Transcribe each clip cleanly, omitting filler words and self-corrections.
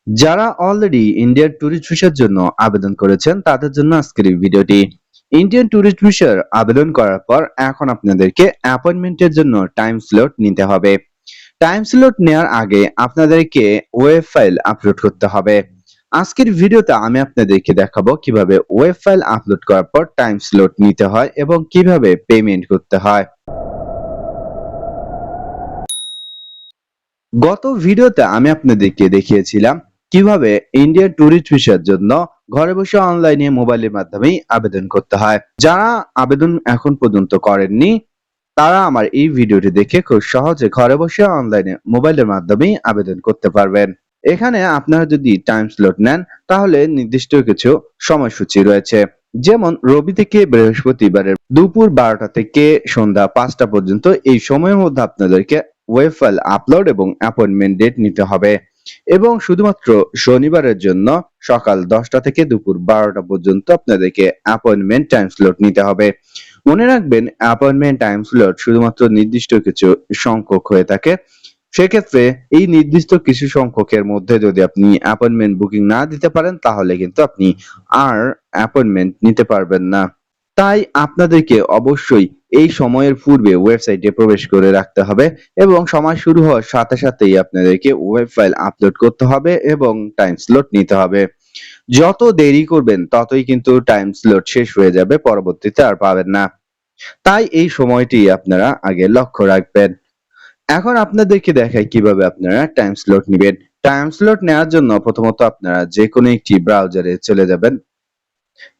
যারা already Indian tourist ভিসার জন্য আবেদন করেছেন তাদের জন্য আজকের এই ভিডিওটি। ইন্ডিয়ান ট্যুরিস্ট ভিসার আবেদন করার পর এখন আপনাদেরকে অ্যাপয়েন্টমেন্টের জন্য টাইম স্লট নিতে হবে। টাইম স্লট নেওয়ার আগে আপনাদেরকে ওয়েব ফাইল আপলোড করতে হবে। আজকের ভিডিওতে আমি আপনাদেরকে দেখাবো কিভাবে ওয়েব ফাইল আপলোড করার পর টাইম স্লট নিতে হয় এবং কিভাবে পেমেন্ট করতে হয়। গত ভিডিওতে আমি আপনাদেরকে দেখিয়েছিলাম কিভাবে ইন্ডিয়ান ট্যুরিস্ট ভিসার জন্য ঘরে বসে অনলাইনে মোবাইলের মাধ্যমেই আবেদন করতে হয়। যারা আবেদন এখন পর্যন্ত করেননি তারা আমার এই ভিডিওটি দেখে খুব সহজে ঘরে বসে অনলাইনে মোবাইলের মাধ্যমেই আবেদন করতে পারবেন। এখানে আপনারা যদি টাইম স্লট নেন তাহলে নির্দিষ্ট কিছু সময়সূচি রয়েছে, যেমন রবি থেকে বৃহস্পতিবারের দুপুর 12টা থেকে সন্ধ্যা 5টা পর্যন্ত এই সময়ের মধ্যে আপনাদেরকে ওয়েব ফাইল আপলোড এবং অ্যাপয়েন্টমেন্ট ডেট নিতে হবে, এবং শুধুমাত্র শনিবারের জন্য সকাল 10টা থেকে দুপুর 12টা পর্যন্ত আপনাদেরকে অ্যাপয়েন্টমেন্ট টাইম স্লট নিতে হবে। মনে রাখবেন অ্যাপয়েন্টমেন্ট টাইম স্লট শুধুমাত্র নির্দিষ্ট কিছু সংখ্যক হয়ে থাকে। সেক্ষেত্রে এই নির্দিষ্ট কিছু সংখ্যকের মধ্যে যদি আপনি অ্যাপয়েন্টমেন্ট বুকিং না দিতে পারেন তাহলে কিন্তু আপনি আর অ্যাপয়েন্টমেন্ট নিতে পারবেন না। তাই আপনাদেরকে অবশ্যই এই সময়ের পূর্বে ওয়েবসাইটে প্রবেশ করে রাখতে হবে এবং সময় শুরু হওয়ার সাথে সাথেই আপনাদেরকে ওয়েব ফাইল আপলোড করতে হবে এবং টাইম স্লট নিতে হবে। যত দেরি করবেন ততই কিন্তু টাইম স্লট শেষ হয়ে যাবে, পরবর্তীতে আর পাবেন না। তাই এই সময়টি আপনারা আগে লক্ষ্য রাখবেন। এখন আপনাদেরকে দেখাই কিভাবে আপনারা টাইম স্লট নিবেন। টাইম স্লট নেওয়ার জন্য প্রথমত আপনারা যেকোনো একটি ব্রাউজারে চলে যাবেন।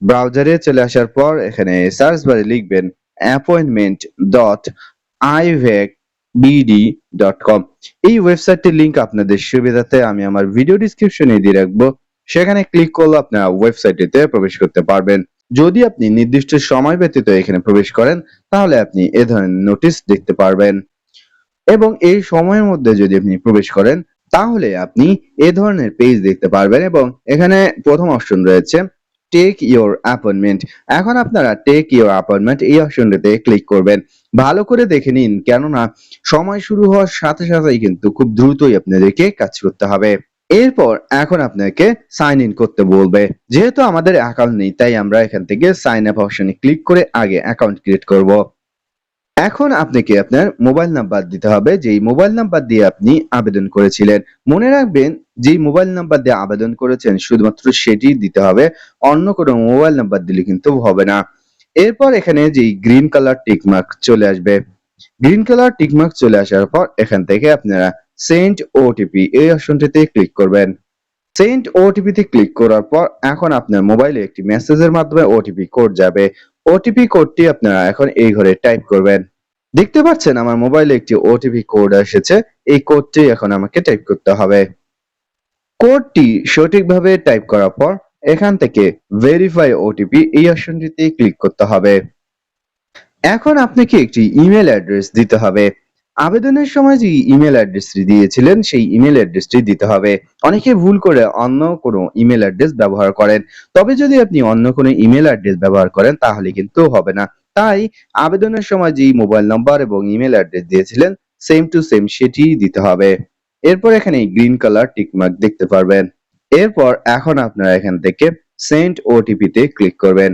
ব্রাউজারে চলে আসার পর এখানে সার্চ বারে লিখবেন appointment.ivacbd.com। এই ওয়েবসাইটটির লিংক আপনাদের সুবিধাতে আমি আমার ভিডিও ডেসক্রিপশনে দিয়ে রাখবো। সেখানে ক্লিক করলে আপনারা ওয়েবসাইটটিতে প্রবেশ করতে পারবেন। যদি আপনি নির্দিষ্ট সময় ব্যতীত এখানে প্রবেশ করেন তাহলে আপনি এ ধরনের নোটিশ দেখতে পারবেন, এবং এই সময়ের মধ্যে যদি আপনি প্রবেশ করেন তাহলে আপনি এ ধরনের পেজ দেখতে পারবেন, এবং এখানে প্রথম অপশন রয়েছে টেক ইওর অ্যাপয়েন্টমেন্ট। এখন আপনারা টেক ইওর অ্যাপয়েন্টমেন্ট এই অপশনটিতে ক্লিক করবেন। ভালো করে দেখে নিন, কেননা সময় শুরু হওয়ার সাথে সাথেই কিন্তু খুব দ্রুতই আপনাদেরকে কাজ করতে হবে। এরপর এখন আপনাকে সাইন ইন করতে বলবে। যেহেতু আমাদের অ্যাকাউন্ট নেই তাই আমরা এখান থেকে সাইন আপ অপশনে ক্লিক করে আগে অ্যাকাউন্ট ক্রিয়েট করব। এখন আপনাকে আপনার মোবাইল নাম্বার দিতে হবে, যেই মোবাইল নাম্বার দিয়ে আপনি আবেদন করেছিলেন। মনে রাখবেন যেই মোবাইল নাম্বার দিয়ে আবেদন করেছেন শুধুমাত্র সেটি দিতে হবে, অন্য কোনো মোবাইল নাম্বার দিলে কিন্তু হবে না। এরপর এখানে যেই গ্রিন কালার টিক মার্ক চলে আসবে, গ্রিন কালার টিক মার্ক চলে আসার পর এখান থেকে আপনারা সেন্ড ওটিপি এই অপশনটিতে ক্লিক করবেন। সেন্ড ওটিপি তে ক্লিক করার পর এখন আপনার মোবাইলে একটি মেসেজের মাধ্যমে ওটিপি কোড যাবে। ওটিপি কোডটি আপনারা এখন এই ঘরে টাইপ করবেন। দেখতে পাচ্ছেন আমার মোবাইলে একটি ওটিপি কোড এসেছে। এই কোডটি এখন আমাকে টাইপ করতে হবে। কোডটি সঠিকভাবে টাইপ করার পর এখান থেকে ভেরিফাই ওটিপি এই অপশনটিতে ক্লিক করতে হবে। এখন আপনাকে একটি ইমেল অ্যাড্রেস দিতে হবে। আবেদনের সময় যে ইমেল অ্যাড্রেসটি দিয়েছিলেন সেই ইমেল অ্যাড্রেসটি দিতে হবে। অনেকে ভুল করে অন্য কোনো ইমেল অ্যাড্রেস ব্যবহার করেন। তবে যদি আপনি অন্য কোনো ইমেল অ্যাড্রেস ব্যবহার করেন তাহলে কিন্তু হবে না। তাই আবেদনের সময় যেই মোবাইল নম্বর এবং ইমেল অ্যাড্রেস দিয়েছিলেন সেম টু সেম সেটিই দিতে হবে। এরপর এখানে গ্রিন কালার টিক মার্ক দেখতে পারবেন। এরপর এখন আপনারা এখান থেকে সেন্ড ওটিপি তে ক্লিক করবেন।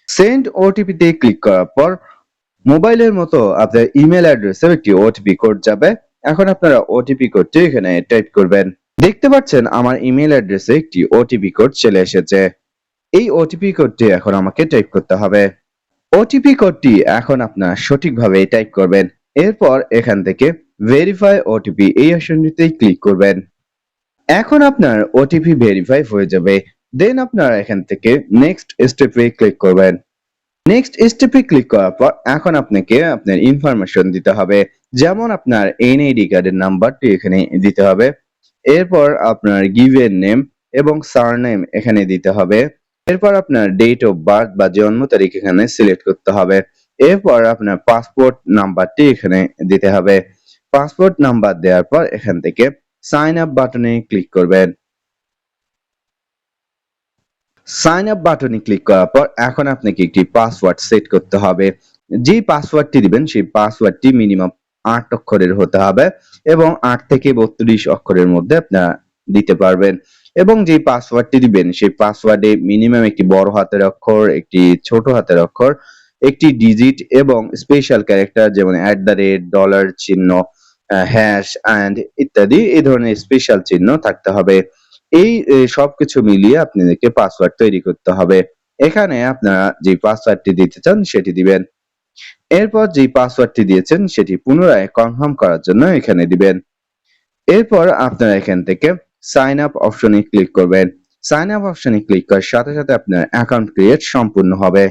সেন্ড ওটিপি তে ক্লিক করার পর মোবাইলের মতো আপনার ইমেল অ্যাড্রেসেও একটি ওটিপি কোড যাবে। এখন আপনারা ওটিপি কোডটি এখানে টাইপ করবেন। দেখতে পাচ্ছেন আমার ইমেল অ্যাড্রেসে একটি ওটিপি কোড চলে এসেছে। এই ওটিপি কোডটি এখন আমাকে টাইপ করতে হবে। ওটিপি কোডটি এখন আপনারা সঠিকভাবে টাইপ করবেন। এরপর এখান থেকে ভেরিফাই ওটিপি এই অপশনটিতে ক্লিক করবেন। এখন আপনার ওটিপি ভেরিফাই হয়ে যাবে। দেন আপনারা এখান থেকে নেক্সট স্টেপে ক্লিক করবেন। নেক্সট স্টেপে ক্লিক করার পর এখন আপনাকে আপনার ইনফরমেশন দিতে হবে, যেমন আপনার এনআইডি কার্ডের নাম্বারটি এখানে দিতে হবে। এরপর আপনার গিভেন নেম এবং সারনেম এখানে দিতে হবে। এরপর আপনার ডেট অফ বার্থ বা জন্ম তারিখ এখানে সিলেক্ট করতে হবে। এরপর আপনার পাসপোর্ট নাম্বারটি এখানে দিতে হবে। পাসপোর্ট নাম্বার দেওয়ার পর এখান থেকে সাইন আপ বাটনে ক্লিক করবেন। সাইন আপ বাটনে ক্লিক করার পর এখন আপনাকে একটি পাসওয়ার্ড সেট করতে হবে। যে পাসওয়ার্ডটি দিবেন সেই পাসওয়ার্ডটি মিনিমাম 8 অক্ষরের হতে হবে এবং 8 থেকে 32 অক্ষরের মধ্যে আপনারা দিতে পারবেন এবং যে পাসওয়ার্ডটি দিবেন সেই পাসওয়ার্ডে মিনিমাম একটি বড় হাতের অক্ষর, একটি ছোট হাতের অক্ষর, একটি ডিজিট এবং স্পেশাল ক্যারেক্টার যেমন $, চিহ্ন, হ্যাশ অ্যান্ড ইত্যাদি এই ধরনের স্পেশাল চিহ্ন থাকতে হবে। এই সবকিছু মিলিয়ে আপনাদেরকে পাসওয়ার্ড তৈরি করতে হবে। এখানে আপনারা যে পাসওয়ার্ডটি দিতে চান সেটি দিবেন। এরপর যে পাসওয়ার্ডটি দিয়েছেন সেটি পুনরায় কনফার্ম করার জন্য এখানে দিবেন। এরপর আপনারা এখান থেকে সাইন আপ অপশনে ক্লিক করবেন। সাইন আপ অপশনে ক্লিক করার সাথে সাথে আপনার অ্যাকাউন্ট ক্রিয়েট সম্পূর্ণ হবে।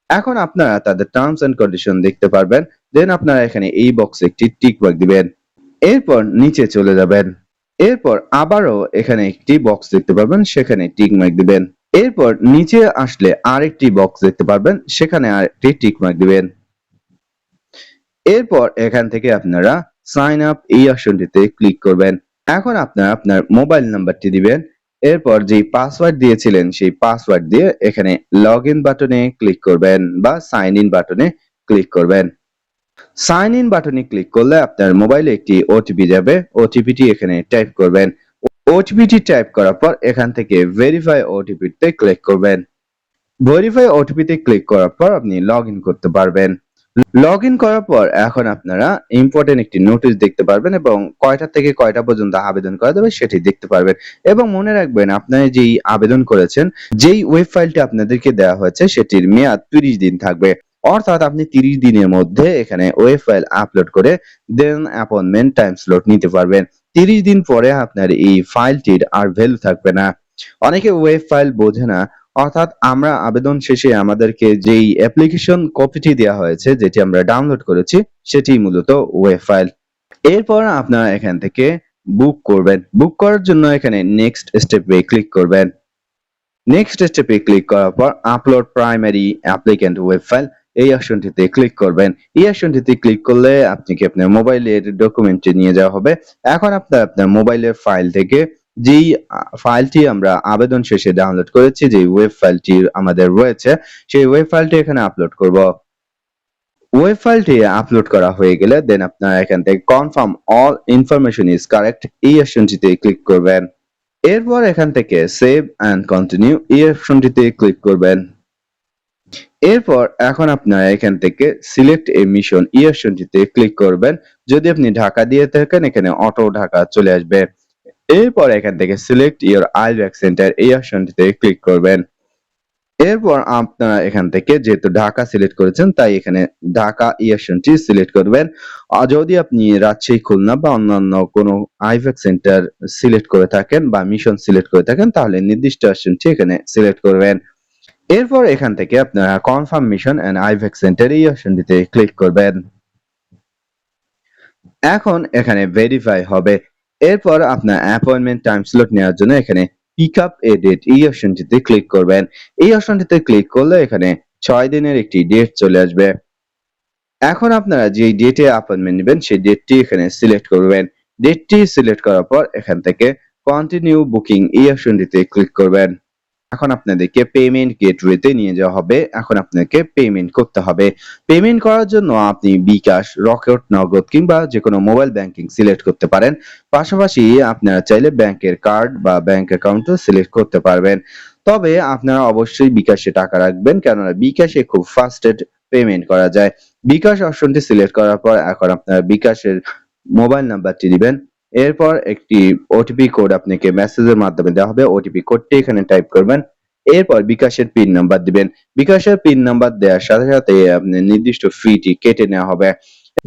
এখন আপনারা তাদের টার্মস এন্ড কন্ডিশন দেখতে পারবেন। দেন আপনারা এখানে এই বক্সে একটি টিক মার্ক দিবেন। এরপর নিচে চলে যাবেন। এরপর আবারও এখানে একটি বক্স দেখতে পারবেন, সেখানে টিক মার্ক দিবেন। এরপর নিচে আসলে আরেকটি বক্স দেখতে পারবেন, সেখানে আরেকটি টিক মার্ক দিবেন। এরপর এখান থেকে আপনারা সাইন আপ এই অপশনটিতে ক্লিক করবেন। এখন আপনারা আপনার মোবাইল নাম্বারটি দিবেন। এরপর যেই পাসওয়ার্ড দিয়েছিলেন সেই পাসওয়ার্ড দিয়ে এখানে লগইন বাটনে ক্লিক করবেন বা সাইন ইন বাটনে ক্লিক করবেন। সাইন ইন বাটনে ক্লিক করলে আপনার মোবাইলে একটি ওটিপি যাবে। ওটিপিটি এখানে টাইপ করবেন। ওটিপিটি টাইপ করার পর এখান থেকে ভেরিফাই ওটিপিতে ক্লিক করবেন। ভেরিফাই ওটিপিতে ক্লিক করার পর আপনি লগইন করতে পারবেন। লগইন করার পর এখন আপনারা ইম্পর্টেন্ট একটি নোটিশ দেখতে পারবেন এবং কয়টা থেকে কয়টা পর্যন্ত আবেদন করা যাবে সেটি দেখতে পারবেন এবং মনে রাখবেন আপনারা যেই আবেদন করেছেন, যেই ওয়েব ফাইলটি আপনাদেরকে দেওয়া হয়েছে সেটির মেয়াদ 30 দিন থাকবে। অর্থাৎ আপনি 30 দিনের মধ্যে এখানে ওয়েব ফাইল আপলোড করে দেন অ্যাপয়েন্টমেন্ট টাইম স্লট নিতে পারবেন। 30 দিন পরে আপনার এই ফাইলটির আর ভ্যালু থাকবে না। অনেকে ওয়েব ফাইল বোঝে না, অর্থাৎ আমরা আবেদন শেষে আমাদেরকে যেই অ্যাপ্লিকেশন কপিটি দেওয়া হয়েছে, যেটি আমরা ডাউনলোড করেছি, সেটি মূলত ওয়েব ফাইল। এরপর আপনারা এখান থেকে বুক করবেন। বুক করার জন্য এখানে নেক্সট স্টেপে ক্লিক করবেন। নেক্সট স্টেপে ক্লিক করার পর upload primary applicant web file এই অপশনটিতে ক্লিক করবেন। এই অপশনটিতে ক্লিক করলে আপনাকে আপনার মোবাইলের ডকুমেন্টটি নিয়ে যাওয়া হবে। এখন আপনার মোবাইলের ফাইল থেকে যেই ফাইলটি আমরা আবেদন শেষে ডাউনলোড করেছি, যে ওয়েব ফাইলটি আমাদের রয়েছে, সেই ওয়েব ফাইলটি এখানে আপলোড করব। ওয়েব ফাইলটি আপলোড করা হয়ে গেলে দেন আপনারা এখান থেকে confirm all information is correct এই অপশনটিতে ক্লিক করবেন। এরপর এখান থেকে সেভ অ্যান্ড কন্টিনিউ এই অপশনটিতে ক্লিক করবেন। এরপর এখন আপনারা এখান থেকে সিলেক্ট এ মিশন এই অপশনটিতে ক্লিক করবেন। যদি আপনি ঢাকা দিয়ে থাকেন এখানে অটো ঢাকা চলে আসবে। এরপর এখান থেকে সিলেক্ট ইওর আইব্যাক সেন্টার এই অপশনটিতে ক্লিক করবেন। এরপর আপনারা এখান থেকে যেহেতু ঢাকা সিলেক্ট করেছেন তাই এখানে ঢাকা এই অপশনটি সিলেক্ট করবেন। আর যদি আপনি রাজশাহী, খুলনা বা অন্যান্য কোনো আইব্যাক সেন্টার সিলেক্ট করে থাকেন বা মিশন সিলেক্ট করে থাকেন তাহলে নির্দিষ্ট অপশনটি এখানে সিলেক্ট করবেন। এরপর এখান থেকে আপনারা কনফার্ম মিশন এন্ড আইব্যাক সেন্টার এই অপশনটিতে ক্লিক করবেন। এখন এখানে ভেরিফাই হবে। এরপর আপনার অ্যাপয়েন্টমেন্ট টাইম স্লট নেওয়ার জন্য এখানে পিক আপ এ ডেট এই অপশনটিতে ক্লিক করবেন। এই অপশনটিতে ক্লিক করলে এখানে 6 দিনের একটি ডেট চলে আসবে। এখন আপনারা যেই ডেটে অ্যাপয়েন্টমেন্ট নেবেন সেই ডেটটি এখানে সিলেক্ট করবেন। ডেটটি সিলেক্ট করার পর এখান থেকে কন্টিনিউ বুকিং এই অপশনটিতে ক্লিক করবেন। এখন আপনাদেরকে পেমেন্ট গেটওয়েতে নিয়ে যাওয়া হবে। এখন আপনাকে পেমেন্ট করতে হবে। পেমেন্ট করার জন্য আপনি বিকাশ, রকেট, নগদ কিংবা যেকোনো মোবাইল ব্যাংকিং সিলেক্ট করতে পারেন। পাশাপাশি আপনারা চাইলে ব্যাংকের কার্ড বা ব্যাংক অ্যাকাউন্টও সিলেক্ট করতে পারবেন। তবে আপনারা অবশ্যই বিকাশে টাকা রাখবেন, কেননা বিকাশে খুব ফাস্টেড পেমেন্ট করা যায়। বিকাশ অপশনটি সিলেক্ট করার পর এখন আপনারা বিকাশের মোবাইল নাম্বারটি দিবেন। এরপর একটি ওটিপি কোড আপনাকে মেসেজের মাধ্যমে দেওয়া হবে। ওটিপি কোডটি এখানে টাইপ করবেন। এরপর বিকাশের পিন নাম্বার দিবেন। বিকাশের পিন নাম্বার দেওয়ার সাথে সাথে আপনার নির্দিষ্ট ফিটি কেটে নেওয়া হবে।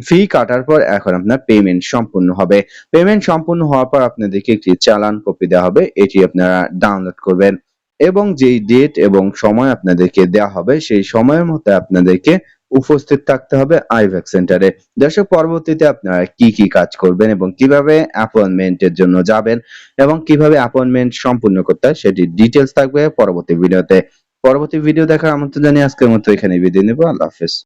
ফি কাটার পর এখন আপনার পেমেন্ট সম্পূর্ণ হবে। পেমেন্ট সম্পূর্ণ হওয়ার পর আপনাদেরকে একটি চালান কপি দেওয়া হবে। এটি আপনারা ডাউনলোড করবেন এবং যেই ডেট এবং সময় আপনাদেরকে দেওয়া হবে সেই সময়ের মধ্যে আপনাদেরকে উপস্থিত থাকতে হবে আইব্যাক সেন্টারে। দর্শক, পরবর্তীতে আপনারা কি কি কাজ করবেন এবং কিভাবে অ্যাপয়েন্টমেন্টের জন্য যাবেন এবং কিভাবে অ্যাপয়েন্টমেন্ট সম্পূর্ণ করতে হয় সেটির ডিটেইলস থাকবে পরবর্তী ভিডিওতে। পরবর্তী ভিডিও দেখার আমন্ত্রণ জানিয়ে আজকের মতো এখানেই বিদায় নেব। আল্লাহ হাফেজ।